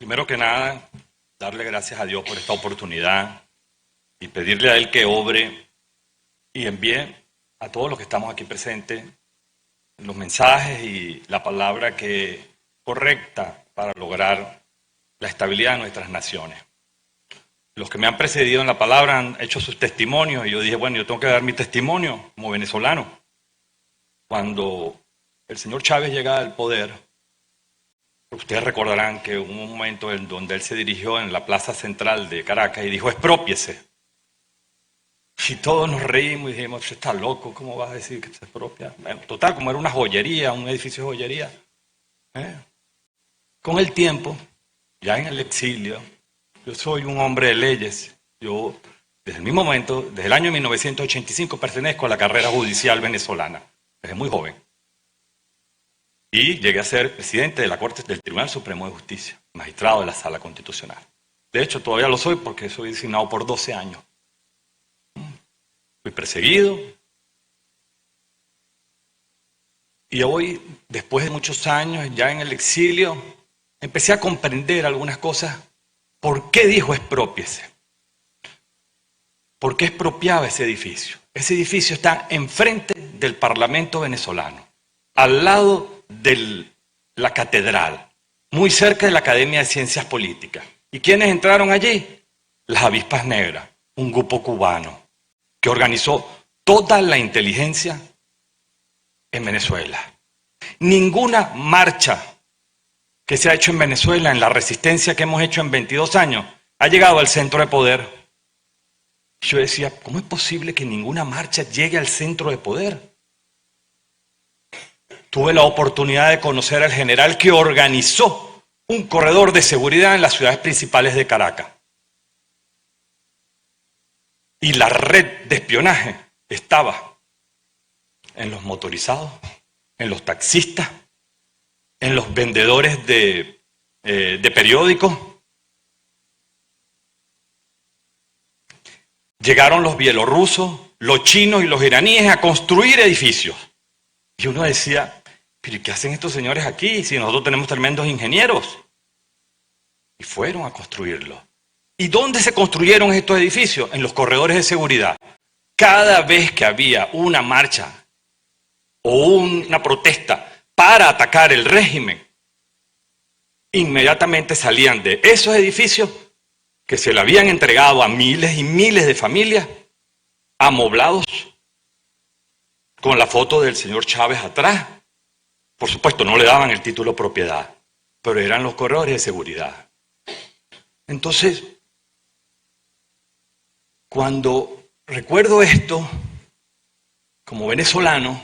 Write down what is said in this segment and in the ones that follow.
Primero que nada, darle gracias a Dios por esta oportunidad y pedirle a Él que obre y envíe a todos los que estamos aquí presentes los mensajes y la palabra que es correcta para lograr la estabilidad de nuestras naciones. Los que me han precedido en la palabra han hecho sus testimonios y yo dije, bueno, yo tengo que dar mi testimonio como venezolano. Cuando el señor Chávez llega al poder, ustedes recordarán que hubo un momento en donde él se dirigió en la plaza central de Caracas y dijo, exprópiese. Y todos nos reímos y dijimos, está loco, ¿cómo vas a decir que se expropia? Bueno, total, como era una joyería, un edificio de joyería. Con el tiempo, ya en el exilio, yo soy un hombre de leyes. Yo, desde el mismo momento, desde el año 1985, pertenezco a la carrera judicial venezolana, desde muy joven. Y llegué a ser presidente de la Corte del Tribunal Supremo de Justicia, magistrado de la Sala Constitucional. De hecho, todavía lo soy porque soy designado por 12 años. Fui perseguido. Y hoy, después de muchos años, ya en el exilio, empecé a comprender algunas cosas. ¿Por qué dijo exprópiese? ¿Por qué expropiaba ese edificio? Ese edificio está enfrente del Parlamento venezolano, al lado de la catedral, muy cerca de la Academia de Ciencias Políticas. ¿Y quiénes entraron allí? Las avispas negras, un grupo cubano que organizó toda la inteligencia en Venezuela. Ninguna marcha que se ha hecho en Venezuela, en la resistencia que hemos hecho en 22 años, ha llegado al centro de poder. Yo decía, ¿cómo es posible que ninguna marcha llegue al centro de poder? Tuve la oportunidad de conocer al general que organizó un corredor de seguridad en las ciudades principales de Caracas. Y la red de espionaje estaba en los motorizados, en los taxistas, en los vendedores de periódicos. Llegaron los bielorrusos, los chinos y los iraníes a construir edificios. Y uno decía, ¿pero qué hacen estos señores aquí si nosotros tenemos tremendos ingenieros? Y fueron a construirlos. ¿Y dónde se construyeron estos edificios? En los corredores de seguridad. Cada vez que había una marcha o una protesta para atacar el régimen, inmediatamente salían de esos edificios que se le habían entregado a miles y miles de familias, amoblados, con la foto del señor Chávez atrás. Por supuesto, no le daban el título de propiedad, pero eran los corredores de seguridad. Entonces, cuando recuerdo esto, como venezolano,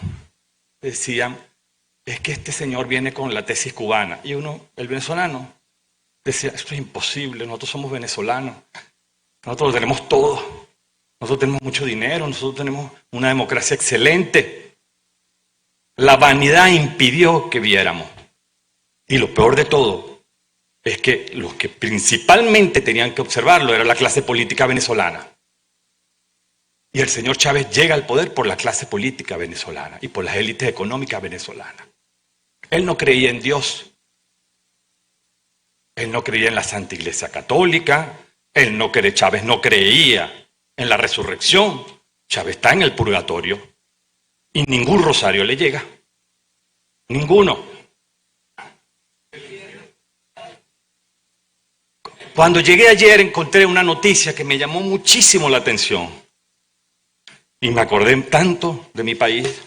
decían, es que este señor viene con la tesis cubana. Y uno, el venezolano, decía, esto es imposible, nosotros somos venezolanos, nosotros lo tenemos todo, nosotros tenemos mucho dinero, nosotros tenemos una democracia excelente. La vanidad impidió que viéramos. Y lo peor de todo es que los que principalmente tenían que observarlo era la clase política venezolana. Y el señor Chávez llega al poder por la clase política venezolana y por las élites económicas venezolanas. Él no creía en Dios. Él no creía en la Santa Iglesia Católica. Chávez no creía en la resurrección. Chávez está en el purgatorio. Y ningún rosario le llega. Ninguno. Cuando llegué ayer encontré una noticia que me llamó muchísimo la atención. Y me acordé tanto de mi país.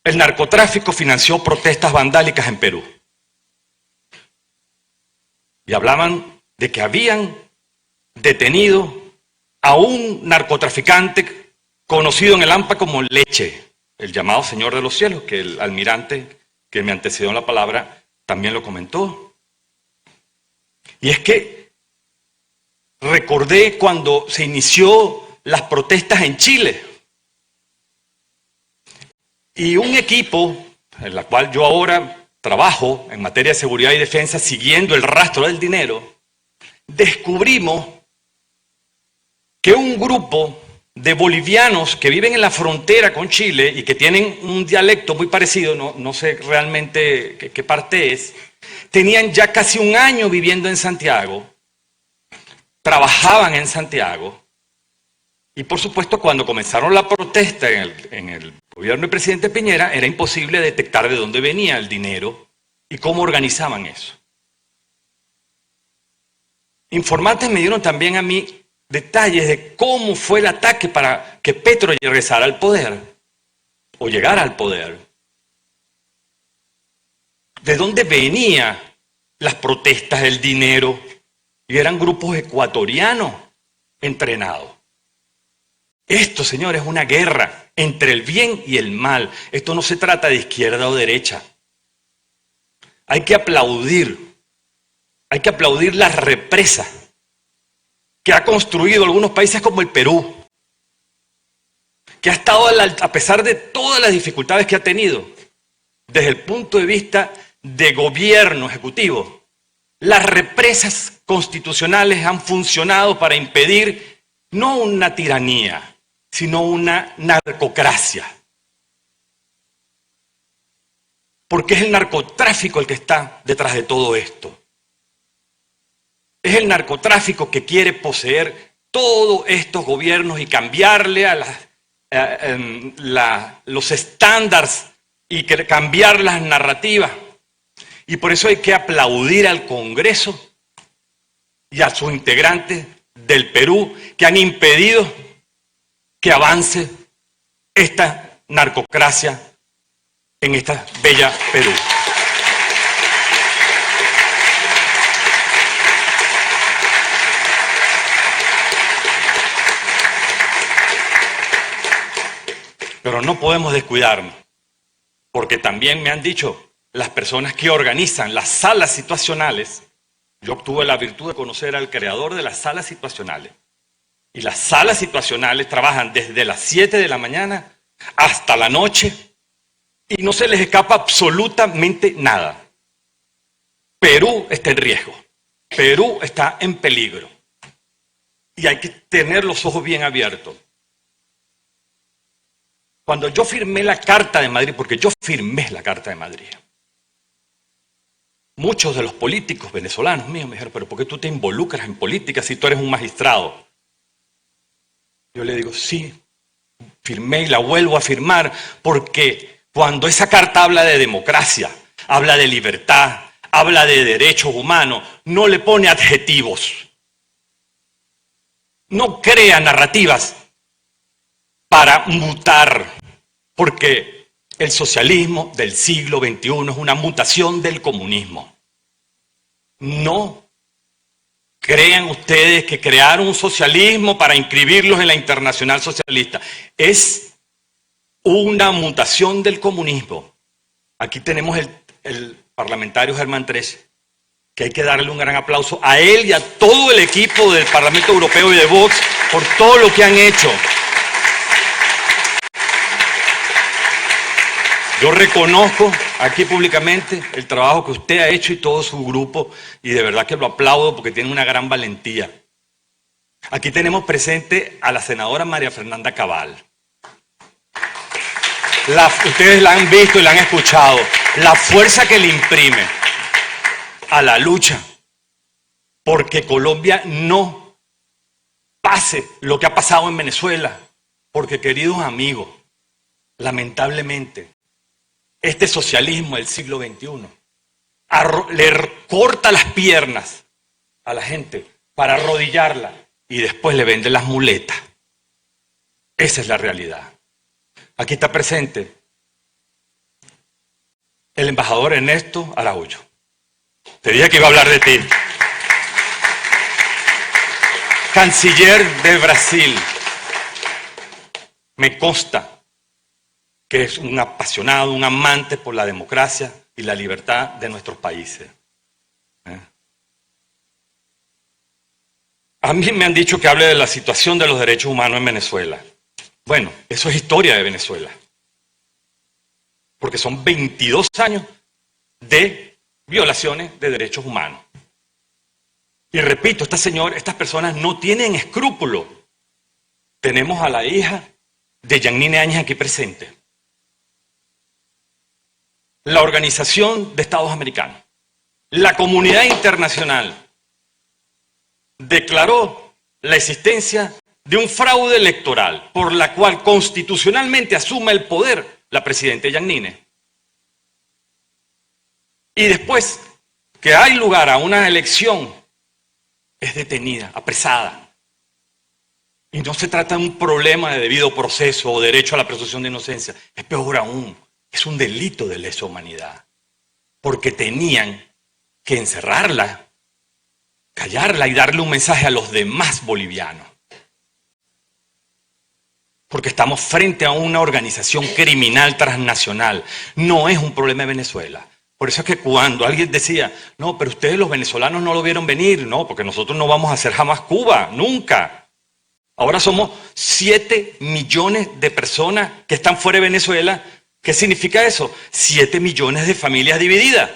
El narcotráfico financió protestas vandálicas en Perú. Y hablaban de que habían detenido a un narcotraficante conocido en el AMPA como Leche, el llamado Señor de los Cielos, que el almirante que me antecedió en la palabra también lo comentó. Y es que recordé cuando se inició las protestas en Chile. Y un equipo, en la cual yo ahora trabajo en materia de seguridad y defensa, siguiendo el rastro del dinero, descubrimos que un grupo de bolivianos que viven en la frontera con Chile y que tienen un dialecto muy parecido, no sé realmente qué parte es, tenían ya casi un año viviendo en Santiago, trabajaban en Santiago, y por supuesto cuando comenzaron la protesta en el gobierno del presidente Piñera, era imposible detectar de dónde venía el dinero y cómo organizaban eso. Informantes me dieron también a mí detalles de cómo fue el ataque para que Petro regresara al poder, o llegara al poder. ¿De dónde venían las protestas, el dinero? Y eran grupos ecuatorianos entrenados. Esto, señores, es una guerra entre el bien y el mal. Esto no se trata de izquierda o derecha. Hay que aplaudir las represas que ha construido algunos países como el Perú, que ha estado, a pesar de todas las dificultades que ha tenido, desde el punto de vista de gobierno ejecutivo, las represas constitucionales han funcionado para impedir no una tiranía, sino una narcocracia. Porque es el narcotráfico el que está detrás de todo esto. Es el narcotráfico que quiere poseer todos estos gobiernos y cambiarle a los estándares y cambiar las narrativas. Y por eso hay que aplaudir al Congreso y a sus integrantes del Perú que han impedido que avance esta narcocracia en esta bella Perú. Pero no podemos descuidarnos, porque también me han dicho las personas que organizan las salas situacionales. Yo tuve la virtud de conocer al creador de las salas situacionales. Y las salas situacionales trabajan desde las 7 de la mañana hasta la noche y no se les escapa absolutamente nada. Perú está en riesgo. Perú está en peligro. Y hay que tener los ojos bien abiertos. Cuando yo firmé la Carta de Madrid, porque yo firmé la Carta de Madrid, muchos de los políticos venezolanos míos me dijeron, pero ¿por qué tú te involucras en política si tú eres un magistrado? Yo le digo, sí, firmé y la vuelvo a firmar, porque cuando esa carta habla de democracia, habla de libertad, habla de derechos humanos, no le pone adjetivos. No crea narrativas para mutar, porque el socialismo del siglo XXI es una mutación del comunismo. No crean ustedes que crearon un socialismo para inscribirlos en la Internacional Socialista. Es una mutación del comunismo. Aquí tenemos el parlamentario Germán Terés, que hay que darle un gran aplauso a él y a todo el equipo del Parlamento Europeo y de Vox por todo lo que han hecho. Yo reconozco aquí públicamente el trabajo que usted ha hecho y todo su grupo, y de verdad que lo aplaudo porque tiene una gran valentía. Aquí tenemos presente a la senadora María Fernanda Cabal. Ustedes la han visto y la han escuchado. La fuerza que le imprime a la lucha porque Colombia no pase lo que ha pasado en Venezuela. Porque, queridos amigos, lamentablemente, este socialismo del siglo XXI le corta las piernas a la gente para arrodillarla y después le vende las muletas. Esa es la realidad. Aquí está presente el embajador Ernesto Araújo. Te dije que iba a hablar de ti. Canciller de Brasil. Me consta que es un apasionado, un amante por la democracia y la libertad de nuestros países. A mí me han dicho que hable de la situación de los derechos humanos en Venezuela. Bueno, eso es historia de Venezuela. Porque son 22 años de violaciones de derechos humanos. Y repito, estas personas no tienen escrúpulo. Tenemos a la hija de Yanine Áñez aquí presente. La Organización de Estados Americanos la comunidad internacional declaró la existencia de un fraude electoral por la cual constitucionalmente asume el poder la presidenta Yannine. Y después que hay lugar a una elección, es detenida, apresada. Y no se trata de un problema de debido proceso o derecho a la presunción de inocencia. Es peor aún, es un delito de lesa humanidad. Porque tenían que encerrarla, callarla y darle un mensaje a los demás bolivianos. Porque estamos frente a una organización criminal transnacional. No es un problema de Venezuela. Por eso es que cuando alguien decía, no, pero ustedes los venezolanos no lo vieron venir, no, porque nosotros no vamos a hacer jamás Cuba, nunca. Ahora somos 7 millones de personas que están fuera de Venezuela. ¿Qué significa eso? 7 millones de familias divididas.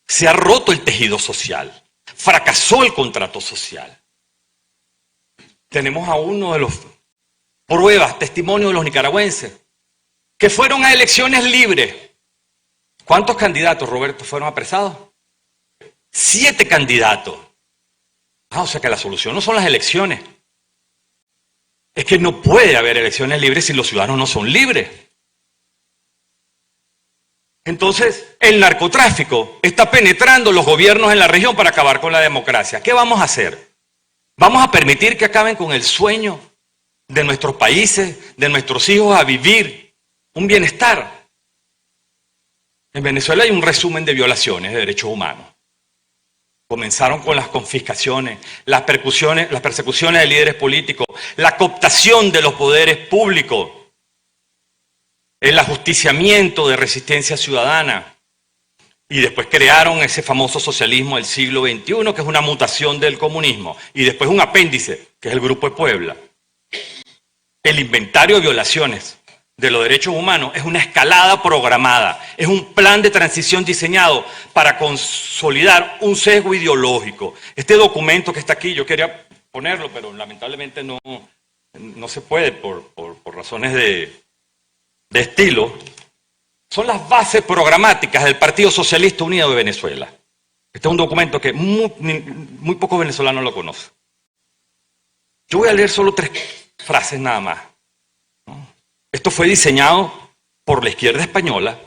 Se ha roto el tejido social. Fracasó el contrato social. Tenemos a uno de los pruebas, testimonios de los nicaragüenses, que fueron a elecciones libres. ¿Cuántos candidatos, Roberto, fueron apresados? 7 candidatos. O sea que la solución no son las elecciones. Es que no puede haber elecciones libres si los ciudadanos no son libres. Entonces, el narcotráfico está penetrando los gobiernos en la región para acabar con la democracia. ¿Qué vamos a hacer? ¿Vamos a permitir que acaben con el sueño de nuestros países, de nuestros hijos, a vivir un bienestar? En Venezuela hay un resumen de violaciones de derechos humanos. Comenzaron con las confiscaciones, las persecuciones de líderes políticos, la cooptación de los poderes públicos, el ajusticiamiento de resistencia ciudadana. Y después crearon ese famoso socialismo del siglo XXI, que es una mutación del comunismo. Y después un apéndice, que es el Grupo de Puebla. El inventario de violaciones de los derechos humanos es una escalada programada, es un plan de transición diseñado para consolidar un sesgo ideológico. Este documento que está aquí, yo quería ponerlo, pero lamentablemente no se puede por razones de estilo. Son las bases programáticas del Partido Socialista Unido de Venezuela. Este es un documento que muy pocos venezolanos lo conocen. Yo voy a leer solo 3 frases nada más. Esto fue diseñado por la izquierda española,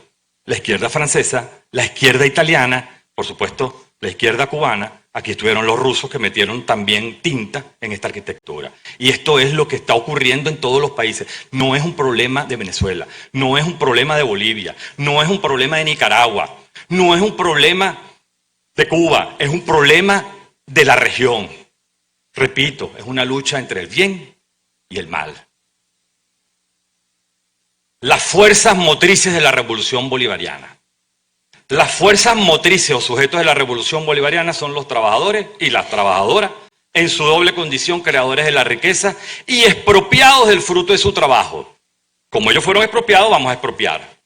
la izquierda francesa, la izquierda italiana, por supuesto, la izquierda cubana. Aquí estuvieron los rusos que metieron también tinta en esta arquitectura. Y esto es lo que está ocurriendo en todos los países. No es un problema de Venezuela, no es un problema de Bolivia, no es un problema de Nicaragua, no es un problema de Cuba, es un problema de la región. Repito, es una lucha entre el bien y el mal. Las fuerzas motrices de la revolución bolivariana. Las fuerzas motrices o sujetos de la revolución bolivariana son los trabajadores y las trabajadoras, en su doble condición creadores de la riqueza y expropiados del fruto de su trabajo. Como ellos fueron expropiados, vamos a expropiar.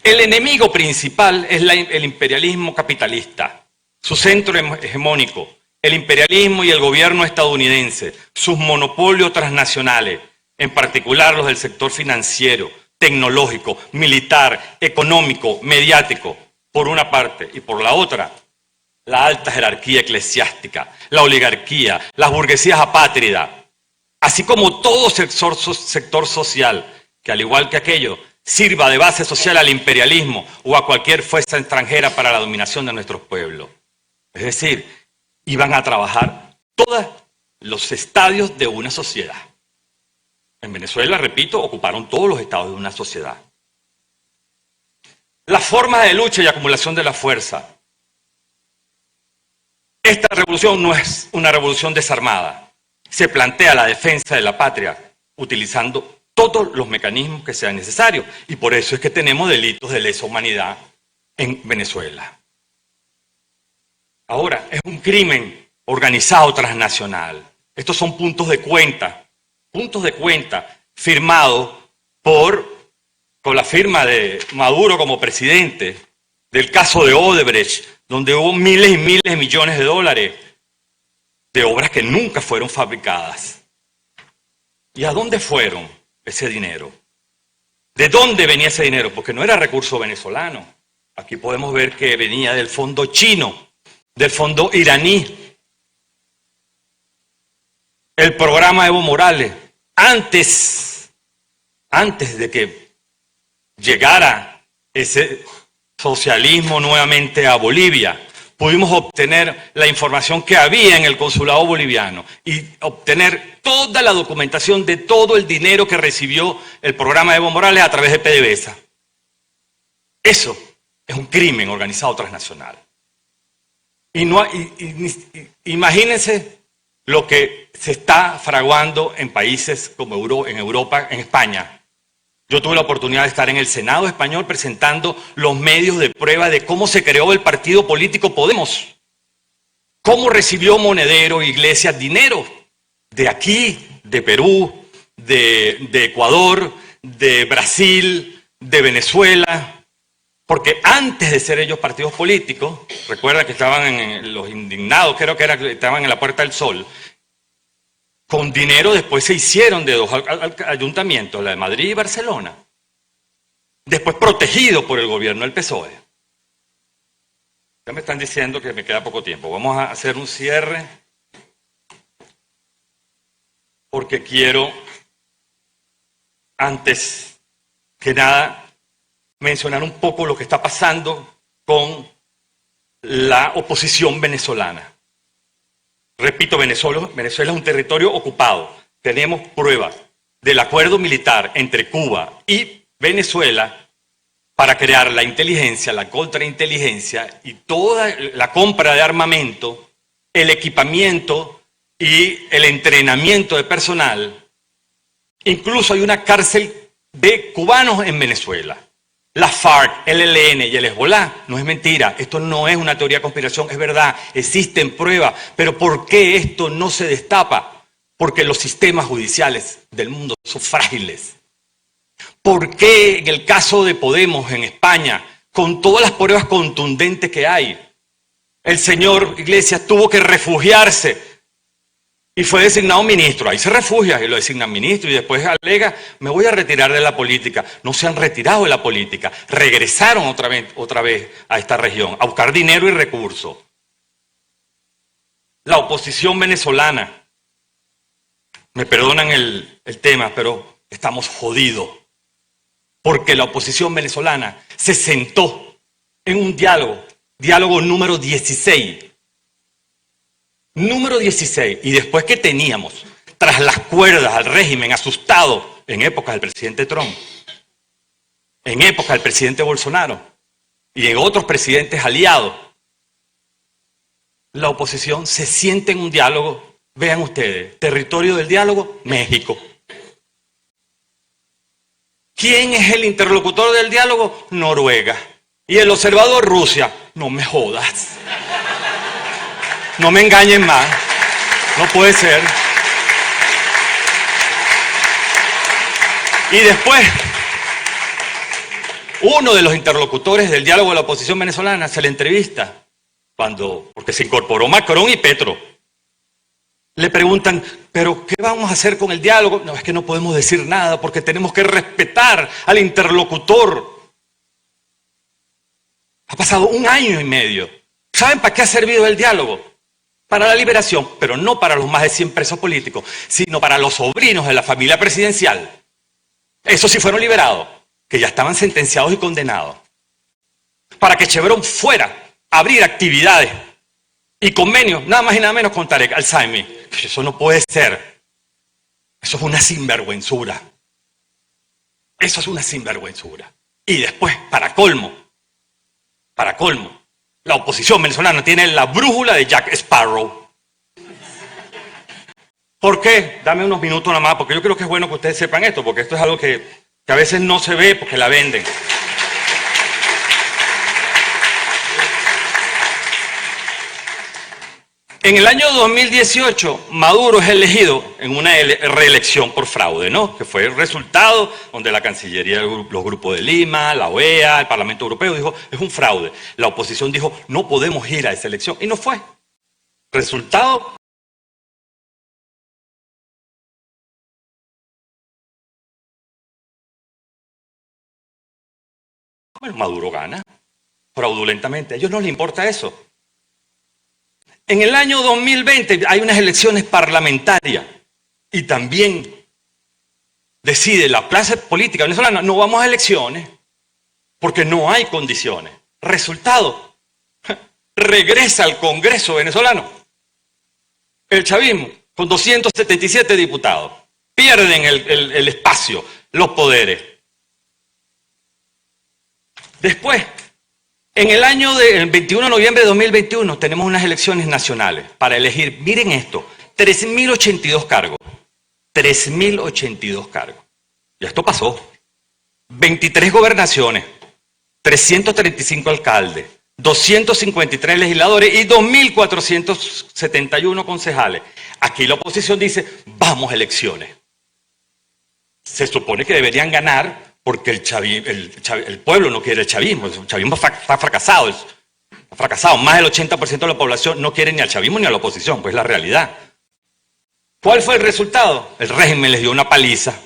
El enemigo principal es el imperialismo capitalista, su centro hegemónico, el imperialismo y el gobierno estadounidense, sus monopolios transnacionales, en particular los del sector financiero, tecnológico, militar, económico, mediático, por una parte, y por la otra, la alta jerarquía eclesiástica, la oligarquía, las burguesías apátridas, así como todo sector social, que al igual que aquello, sirva de base social al imperialismo o a cualquier fuerza extranjera para la dominación de nuestros pueblos. Es decir, iban a trabajar todos los estadios de una sociedad. En Venezuela, repito, ocuparon todos los estados de una sociedad. Las formas de lucha y acumulación de la fuerza. Esta revolución no es una revolución desarmada. Se plantea la defensa de la patria utilizando todos los mecanismos que sean necesarios. Y por eso es que tenemos delitos de lesa humanidad en Venezuela. Ahora, es un crimen organizado transnacional. Estos son puntos de cuenta firmados con la firma de Maduro como presidente, del caso de Odebrecht, donde hubo miles y miles de millones de dólares de obras que nunca fueron fabricadas. ¿Y a dónde fueron ese dinero? ¿De dónde venía ese dinero? Porque no era recurso venezolano. Aquí podemos ver que venía del fondo chino del fondo iraní, el programa Evo Morales, antes de que llegara ese socialismo nuevamente a Bolivia, pudimos obtener la información que había en el consulado boliviano y obtener toda la documentación de todo el dinero que recibió el programa Evo Morales a través de PDVSA. Eso es un crimen organizado transnacional. Imagínense lo que se está fraguando en países como en Europa, en España. Yo tuve la oportunidad de estar en el Senado español presentando los medios de prueba de cómo se creó el partido político Podemos. Cómo recibió Monedero, Iglesias, dinero de aquí, de Perú, de Ecuador, de Brasil, de Venezuela. Porque antes de ser ellos partidos políticos, recuerda que estaban los indignados, creo que estaban en la Puerta del Sol, con dinero después se hicieron de dos ayuntamientos, la de Madrid y Barcelona, después protegidos por el gobierno del PSOE. Ya me están diciendo que me queda poco tiempo. Vamos a hacer un cierre porque quiero, antes que nada, mencionar un poco lo que está pasando con la oposición venezolana. Repito, Venezuela es un territorio ocupado. Tenemos pruebas del acuerdo militar entre Cuba y Venezuela para crear la inteligencia, la contrainteligencia y toda la compra de armamento, el equipamiento y el entrenamiento de personal. Incluso hay una cárcel de cubanos en Venezuela. La FARC, el ELN y el Hezbollah, no es mentira, esto no es una teoría de conspiración, es verdad, existen pruebas, pero ¿por qué esto no se destapa? Porque los sistemas judiciales del mundo son frágiles. ¿Por qué en el caso de Podemos en España, con todas las pruebas contundentes que hay, el señor Iglesias tuvo que refugiarse y fue designado ministro? Ahí se refugia y lo designan ministro y después alega, me voy a retirar de la política. No se han retirado de la política, regresaron otra vez a esta región a buscar dinero y recursos. La oposición venezolana, me perdonan el tema, pero estamos jodidos. Porque la oposición venezolana se sentó en un diálogo número 16. Número 16, y después que teníamos tras las cuerdas al régimen asustado en épocas del presidente Trump, en épocas del presidente Bolsonaro y en otros presidentes aliados, la oposición se siente en un diálogo, vean ustedes, territorio del diálogo, México. ¿Quién es el interlocutor del diálogo? Noruega. Y el observador, Rusia. No me jodas. No me engañen más. No puede ser. Y después, uno de los interlocutores del diálogo de la oposición venezolana se le entrevista, porque se incorporó Macron y Petro. Le preguntan, ¿pero qué vamos a hacer con el diálogo? No, es que no podemos decir nada porque tenemos que respetar al interlocutor. Ha pasado 1 año y medio. ¿Saben para qué ha servido el diálogo? Para la liberación, pero no para los más de 100 presos políticos, sino para los sobrinos de la familia presidencial. Esos sí fueron liberados, que ya estaban sentenciados y condenados. Para que Chevron fuera a abrir actividades y convenios, nada más y nada menos con Tarek Al-Saimi. Eso no puede ser. Eso es una sinvergüenzura. Eso es una sinvergüenzura. Y después, para colmo, la oposición venezolana tiene la brújula de Jack Sparrow. ¿Por qué? Dame unos minutos nada más, porque yo creo que es bueno que ustedes sepan esto, porque esto es algo que a veces no se ve porque la venden. En el año 2018, Maduro es elegido en una reelección por fraude, ¿no? Que fue el resultado donde la Cancillería, los grupos de Lima, la OEA, el Parlamento Europeo dijo, es un fraude. La oposición dijo, no podemos ir a esa elección, y no fue. Resultado. Maduro gana fraudulentamente. A ellos no les importa eso. En el año 2020 hay unas elecciones parlamentarias y también decide la clase política venezolana, no vamos a elecciones porque no hay condiciones. Resultado, regresa al Congreso venezolano el chavismo con 277 diputados. Pierden el espacio, los poderes. Después, en el año del 21 de noviembre de 2021 tenemos unas elecciones nacionales para elegir, miren esto, 3.082 cargos. 3.082 cargos. Ya esto pasó. 23 gobernaciones, 335 alcaldes, 253 legisladores y 2.471 concejales. Aquí la oposición dice, vamos a elecciones. Se supone que deberían ganar porque el pueblo no quiere el chavismo. El chavismo está fracasado. Ha fracasado. Más del 80% de la población no quiere ni al chavismo ni a la oposición, pues es la realidad. ¿Cuál fue el resultado? El régimen les dio una paliza.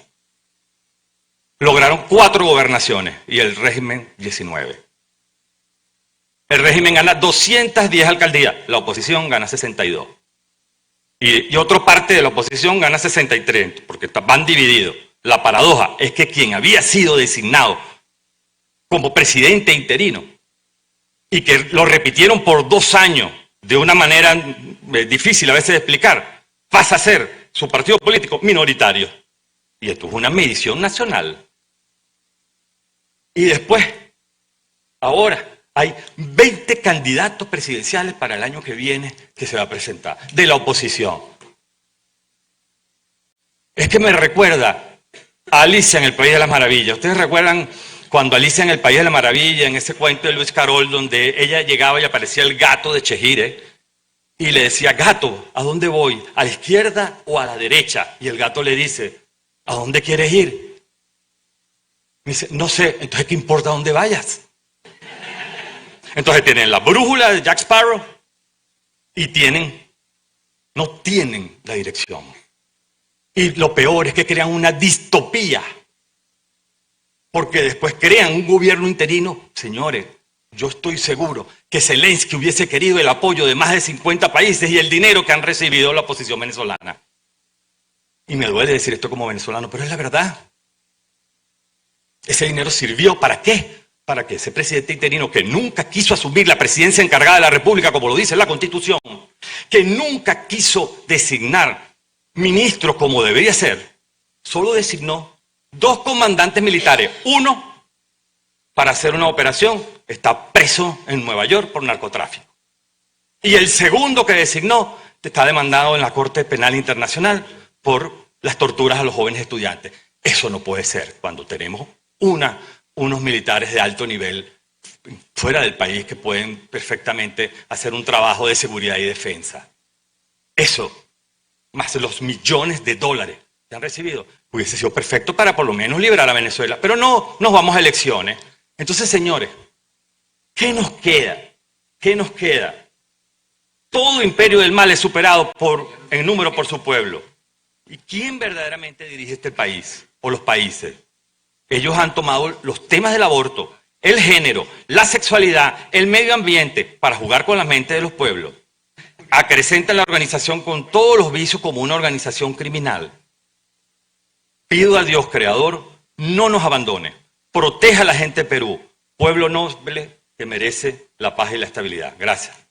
Lograron 4 gobernaciones y el régimen 19. El régimen gana 210 alcaldías, la oposición gana 62. Y otra parte de la oposición gana 63, porque van divididos. La paradoja es que quien había sido designado como presidente interino y que lo repitieron por 2 años de una manera difícil a veces de explicar, pasa a ser su partido político minoritario. Y esto es una medición nacional. Y después, ahora, hay 20 candidatos presidenciales para el año que viene que se va a presentar, de la oposición. Es que me recuerda a Alicia en el País de las Maravillas. ¿Ustedes recuerdan cuando Alicia en el País de las Maravillas, en ese cuento de Luis Carol, donde ella llegaba y aparecía el gato de Chejire y le decía, gato, ¿a dónde voy? ¿A la izquierda o a la derecha? Y el gato le dice, ¿a dónde quieres ir? Me dice, no sé, entonces ¿qué importa dónde vayas? Entonces tienen la brújula de Jack Sparrow y no tienen la dirección. Y lo peor es que crean una distopía. Porque después crean un gobierno interino. Señores, yo estoy seguro que Zelensky hubiese querido el apoyo de más de 50 países y el dinero que han recibido la oposición venezolana. Y me duele decir esto como venezolano, pero es la verdad. Ese dinero sirvió ¿para qué? Para que ese presidente interino que nunca quiso asumir la presidencia encargada de la República, como lo dice la Constitución, que nunca quiso designar ministros como debería ser, solo designó 2 comandantes militares. Uno, para hacer una operación, está preso en Nueva York por narcotráfico. Y el segundo que designó está demandado en la Corte Penal Internacional por las torturas a los jóvenes estudiantes. Eso no puede ser cuando tenemos unos militares de alto nivel fuera del país que pueden perfectamente hacer un trabajo de seguridad y defensa. Eso, más los millones de dólares que han recibido, hubiese sido perfecto para por lo menos liberar a Venezuela. Pero no, nos vamos a elecciones. Entonces, señores, ¿qué nos queda? ¿Qué nos queda? Todo imperio del mal es superado en número por su pueblo. ¿Y quién verdaderamente dirige este país o los países? Ellos han tomado los temas del aborto, el género, la sexualidad, el medio ambiente para jugar con la mente de los pueblos. Acrecentan la organización con todos los vicios como una organización criminal. Pido a Dios Creador, no nos abandone. Proteja a la gente de Perú, pueblo noble que merece la paz y la estabilidad. Gracias.